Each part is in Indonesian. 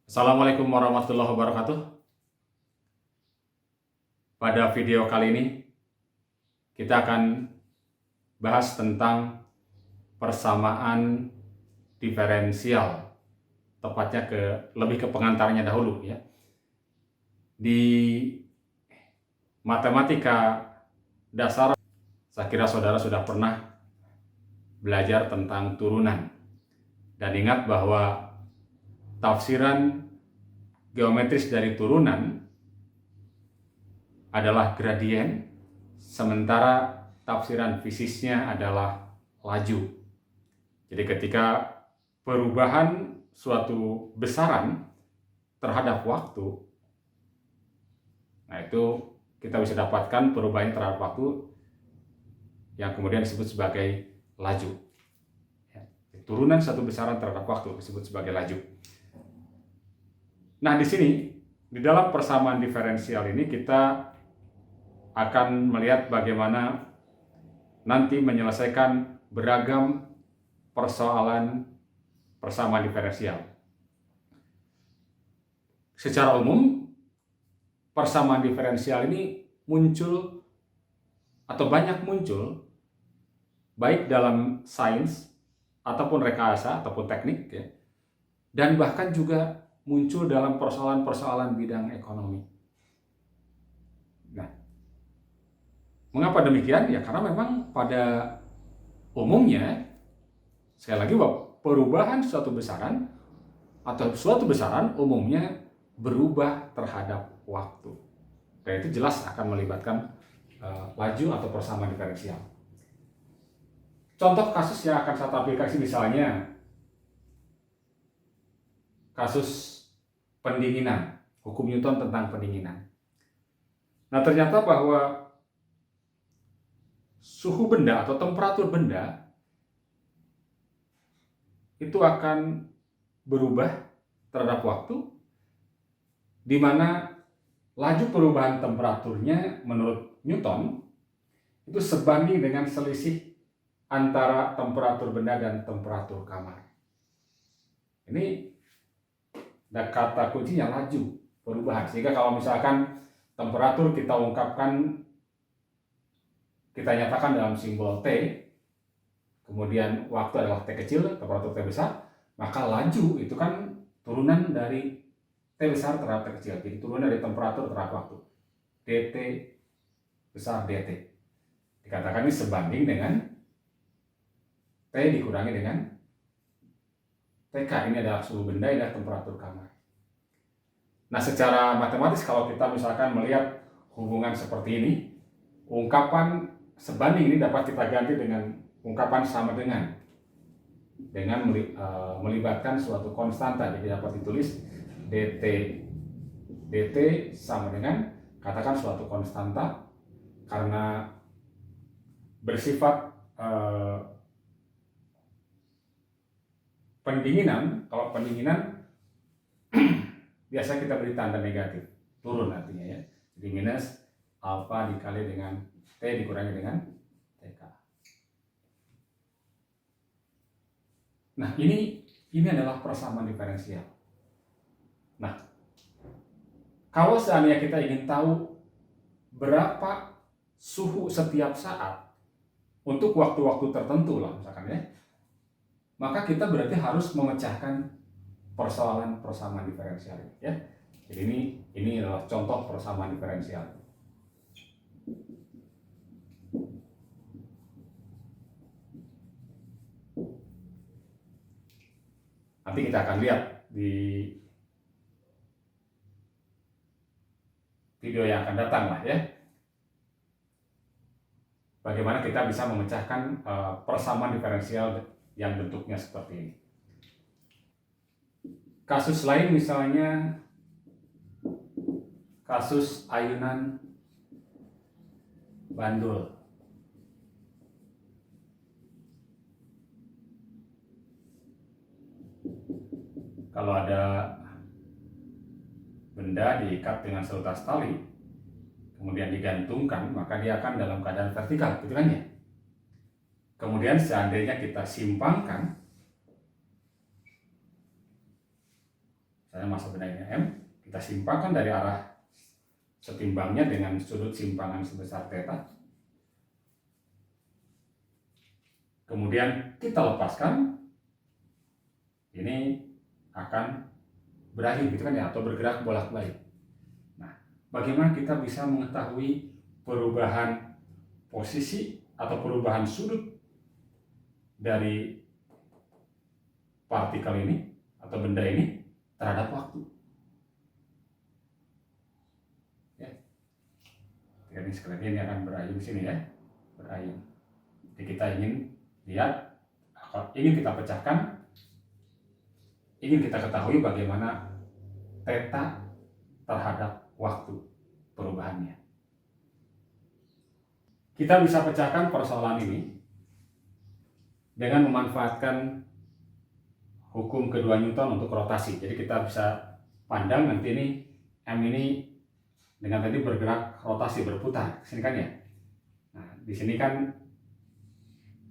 Assalamualaikum warahmatullahi wabarakatuh. Pada video kali ini kita akan bahas tentang persamaan diferensial, tepatnya lebih ke pengantarnya dahulu ya. Di matematika dasar, saya kira saudara sudah pernah belajar tentang turunan. Dan ingat bahwa tafsiran geometris dari turunan adalah gradien, sementara tafsiran fisiknya adalah laju. Jadi ketika perubahan suatu besaran terhadap waktu, nah itu kita bisa dapatkan perubahan terhadap waktu yang kemudian disebut sebagai laju. Turunan satu besaran terhadap waktu disebut sebagai laju. Nah, di sini, di dalam persamaan diferensial ini kita akan melihat bagaimana nanti menyelesaikan beragam persoalan persamaan diferensial. Secara umum, persamaan diferensial ini muncul atau banyak muncul baik dalam sains ataupun rekayasa ataupun teknik ya, dan bahkan juga muncul dalam persoalan-persoalan bidang ekonomi. Nah, mengapa demikian? Ya karena memang pada umumnya, sekali lagi, bahwa perubahan suatu besaran atau suatu besaran umumnya berubah terhadap waktu. Dan itu jelas akan melibatkan laju atau persamaan diferensial. Contoh kasus yang akan saya tampilkan misalnya kasus pendinginan, hukum Newton tentang pendinginan. Nah, ternyata bahwa suhu benda atau temperatur benda itu akan berubah terhadap waktu, di mana laju perubahan temperaturnya menurut Newton itu sebanding dengan selisih antara temperatur benda dan temperatur kamar. Ini kata kuncinya laju perubahan. Sehingga kalau misalkan temperatur kita ungkapkan, kita nyatakan dalam simbol T, kemudian waktu adalah T kecil, temperatur T besar, maka laju itu kan turunan dari T besar terhadap T kecil. Jadi turunan dari temperatur terhadap waktu. dt besar dt. Dikatakan ini sebanding dengan T dikurangi dengan TK. Ini adalah suhu benda, ini adalah temperatur kamar. Nah, secara matematis kalau kita misalkan melihat hubungan seperti ini, ungkapan sebanding ini dapat kita ganti dengan ungkapan sama dengan melibatkan suatu konstanta. Jadi dapat ditulis dt sama dengan, katakan suatu konstanta, karena bersifat pendinginan. Kalau pendinginan biasa kita beri tanda negatif, turun artinya ya. Jadi minus alfa dikali dengan T dikurangi dengan TK. Nah, ini adalah persamaan diferensial. Nah, kalau seandainya kita ingin tahu berapa suhu setiap saat untuk waktu-waktu tertentu lah misalkan ya, maka kita berarti harus memecahkan persoalan persamaan diferensial ya. Jadi ini adalah contoh persamaan diferensial. Nanti kita akan lihat di video yang akan datang lah ya, bagaimana kita bisa memecahkan persamaan diferensial yang bentuknya seperti ini. Kasus lain misalnya kasus ayunan bandul. Kalau ada benda diikat dengan seutas tali, kemudian digantungkan, maka dia akan dalam keadaan vertikal, gitu kan ya. Kemudian seandainya kita simpangkan, Misalnya massa bendanya M, kita simpangkan dari arah setimbangnya dengan sudut simpangan sebesar theta. Kemudian kita lepaskan, ini akan berakhir gitu kan ya, atau bergerak bolak-balik. Nah, bagaimana kita bisa mengetahui perubahan posisi atau perubahan sudut dari partikel ini atau benda ini terhadap waktu? Ya, jadi sekali ini akan berayun sini ya, berayun. Jadi kita ingin lihat, ingin kita pecahkan, ingin kita ketahui bagaimana theta terhadap waktu perubahannya. Kita bisa pecahkan persoalan ini dengan memanfaatkan hukum kedua Newton untuk rotasi. Jadi kita bisa pandang nanti ini M ini dengan tadi bergerak rotasi, berputar sini kan ya. Nah, di sini kan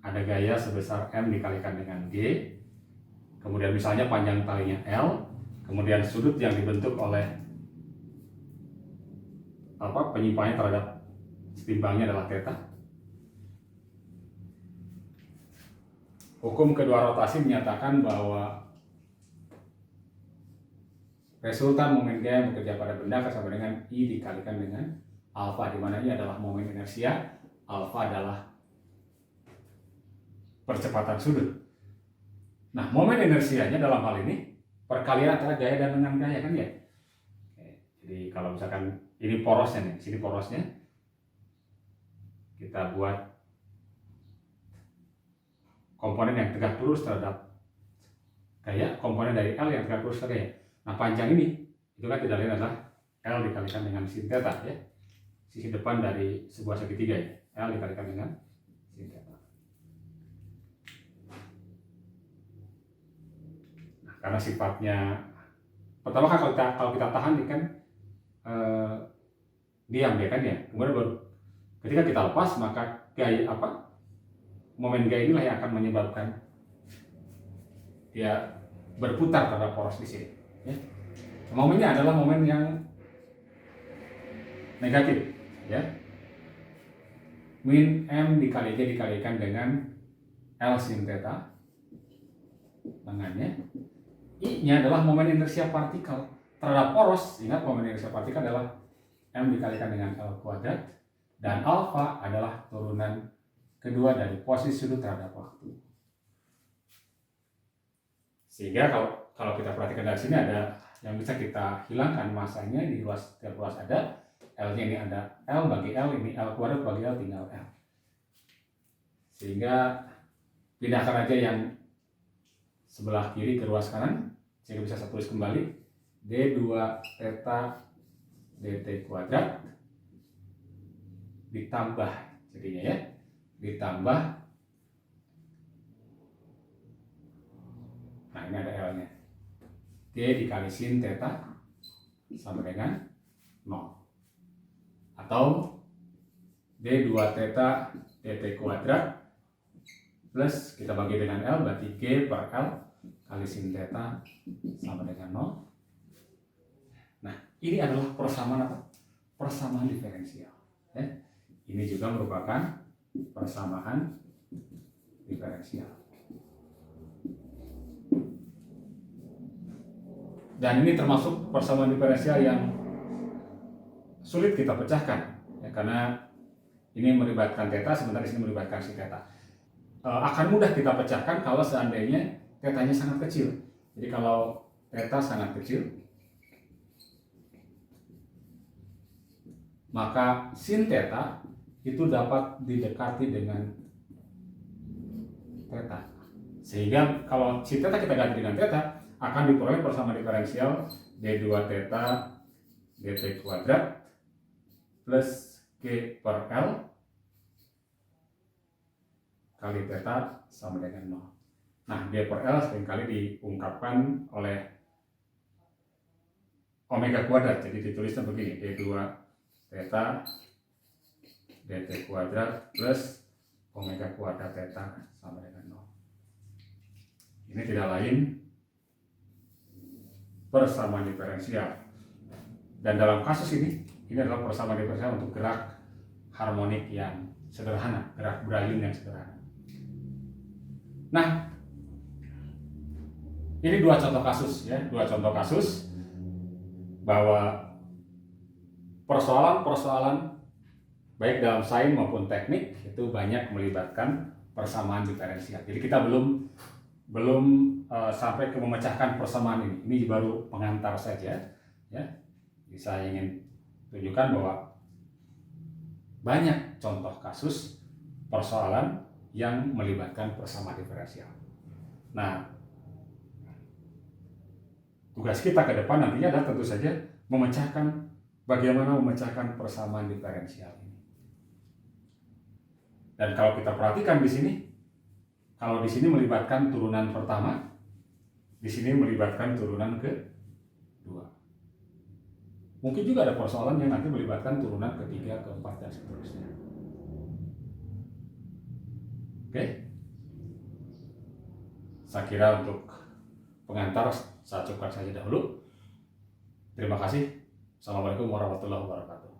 ada gaya sebesar M dikalikan dengan G, kemudian misalnya panjang talinya L, kemudian sudut yang dibentuk oleh penyimpangannya terhadap setimbangnya adalah theta. Hukum kedua rotasi menyatakan bahwa resultan momen gaya yang bekerja pada benda sama dengan I dikalikan dengan alfa, di mana I adalah momen inersia, alfa adalah percepatan sudut. Nah, momen inersianya dalam hal ini perkalian antara gaya dan dengan gaya kan ya. Jadi kalau misalkan ini porosnya nih, sini porosnya, kita buat komponen yang tegak lurus terhadap gaya, komponen dari L yang tegak lurus terhadap gaya. Nah, panjang ini itu kan tidak lain adalah L dikalikan dengan sin theta ya. Sisi depan dari sebuah segitiga ya. L dikalikan dengan sin theta. Nah, karena sifatnya pertama kan kalau kita tahan ini kan diam ya kan ya. Kemudian baru ketika kita lepas maka gaya momen gaya inilah yang akan menyebabkan dia berputar terhadap poros di sini. Ya. Momennya adalah momen yang negatif, ya. Min M dikali G dikalikan dengan L sin theta, lengannya. I-nya adalah momen inersia partikel terhadap poros. Ingat, momen inersia partikel adalah M dikalikan dengan L kuadrat, dan alfa adalah turunan kedua dari posisi sudut terhadap waktu. Sehingga kalau kita perhatikan dari sini ada yang bisa kita hilangkan masanya di setiap ruas ada, L-nya ini ada L bagi L, ini L kuadrat bagi L tinggal L. Sehingga pindahkan aja yang sebelah kiri ke ruas kanan, sehingga bisa saya tulis kembali D2 theta dt kuadrat ditambah jadinya ya, ditambah, nah ini ada L-nya, D dikali sin theta sama dengan 0, atau D2 theta dt kuadrat plus kita bagi dengan L, berarti G per L kali sin theta sama dengan 0. Nah, ini adalah persamaan apa? Persamaan diferensial. Ya. Ini juga merupakan persamaan diferensial. Dan ini termasuk persamaan diferensial yang sulit kita pecahkan, ya, karena ini melibatkan theta, sementara di sini melibatkan sin theta. Akan mudah kita pecahkan kalau seandainya theta-nya sangat kecil. Jadi kalau theta sangat kecil, maka sin theta itu dapat didekati dengan theta. Sehingga kalau sin theta kita ganti dengan theta, akan diperoleh persamaan diferensial D2 theta dt kuadrat plus G per L kali theta sama dengan 0. Nah, G per L seringkali diungkapkan oleh omega kuadrat, jadi ditulisnya begini, D2 theta dt kuadrat plus omega kuadrat theta sama dengan 0. Ini tidak lain persamaan diferensial. Dan dalam kasus ini adalah persamaan diferensial untuk gerak harmonik yang sederhana, gerak Brayun yang sederhana. Nah, ini dua contoh kasus ya, bahwa persoalan-persoalan baik dalam sains maupun teknik itu banyak melibatkan persamaan diferensial. Jadi kita belum sampai ke memecahkan persamaan ini. Ini baru pengantar saja ya. Jadi saya ingin tunjukkan bahwa banyak contoh kasus persoalan yang melibatkan persamaan diferensial. Nah, tugas kita ke depan nantinya adalah tentu saja bagaimana memecahkan persamaan diferensial ini. Dan kalau kita perhatikan di sini, kalau di sini melibatkan turunan pertama, di sini melibatkan turunan kedua. Mungkin juga ada persoalan yang nanti melibatkan turunan ketiga, keempat, dan seterusnya. Oke? Saya kira untuk pengantar saya cukupkan saja dahulu. Terima kasih. Assalamualaikum warahmatullahi wabarakatuh.